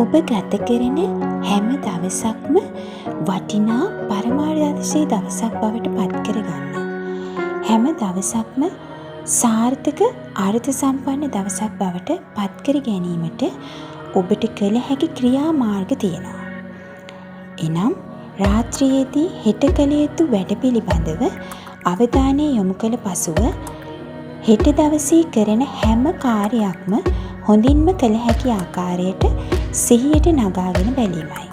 ඔබ ගත කරන හැම දවසක්ම වටිනා පරමාර්ථයේ දවසක් බවට පත් කරගන්න. හැම දවසක්ම සාර්ථක අර්ථ සම්පන්න දවසක් බවට පත් කර ගැනීමට ඔබට කළ හැකි ක්‍රියාමාර්ග තියෙනවා. එනම් රාත්‍රියේදී හෙට කළ යුතු වැඩ පිළිබඳව අවධානය යොමු කළ පසුව හෙට දවසේ කරන හැම කාර්යයක්ම හොඳින්ම කළ හැකි ආකාරයට සිහියට නගාගෙන බැලීමයි.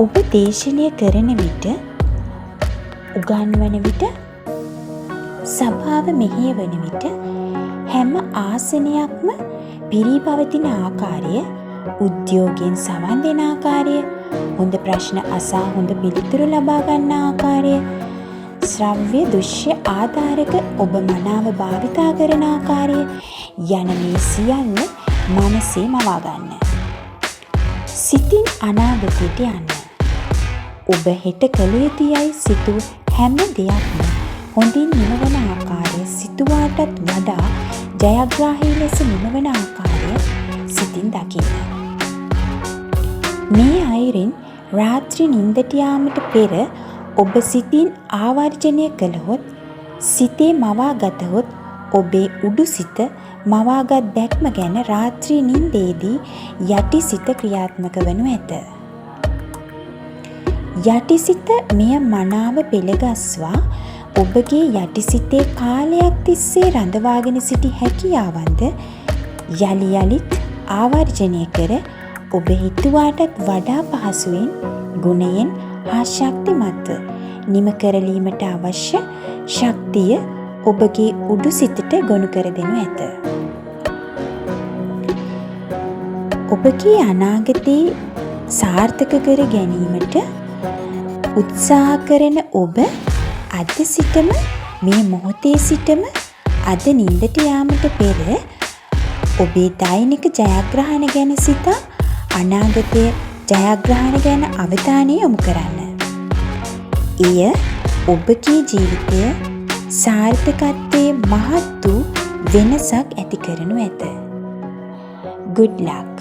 ඔබ දේශනය කරන විට, උගන්වන විට, සභාව මෙහෙයවන විට හැම ආසනයක්ම පිරී පවතින ආකාරය, උද්‍යෝගයෙන් සවන් දෙන ආකාරය, හොඳ ප්‍රශ්න අසා හොඳ පිළිතුරු ලබා ගන්න ආකාරය, ශ්‍රව්‍ය දෘශ්‍ය ආධාරක ඔබ මනාව භාවිතා කරන ආකාරය යන මේ සියල්ල මනසේ මවා ගන්න. සිතින් අනාගතයට යන්න. ඔබ හෙට කළ යුතුයයි සිතූ හැම දෙයක්ම හොඳින් නිමවන ආකාරය, සිතුවාටත් වඩා ජයග්‍රාහී ලෙස නිමවන ආකාරය සිතින් දකින්න. මේ අයුරින් රාත්‍රී නිින්දට යාමට පෙර ඔබ සිතින් ආවර්ජනය කළහොත්, සිතේ මවා ගතහොත්, ඔබේ උඩු සිත මවාගත් දැක්ම ගැන රාත්‍රී නිින්දේදී යටි සිත ක්‍රියාත්මක වනු ඇත. යටි සිත මෙය මනාව පෙළගස්වා ඔබගේ යටි සිතේ කාලයක් තිස්සේ රඳවාගෙන සිටි හැකියාවන්ද යලි යලිත් ආවර්ජනය කර ඔබ හිතුවාටත් වඩා පහසුවෙන්, ගුණයෙන් හා ශක්තිමත්ව නිම කරලීමට අවශ්‍ය ශක්තිය ඔබගේ උඩු සිතට ගොනු කර දෙනු ඇත. ඔබගේ අනාගතේ සාර්ථක කර ගැනීමට උත්සාහ කරන ඔබ අද සිටම, මේ මොහොතේ සිටම, අද නිින්දට යාමට පෙර ඔබේ දෛනික ජයග්‍රහණ ගැන සිතා අනාගතයේ ජයග්‍රහණ ගැන අවධානය යොමු කරන්න. එය ඔබගේ ජීවිතය සාර්ථකත්වයේ මහත් වූ වෙනසක් ඇති කරනු ඇත. Good luck.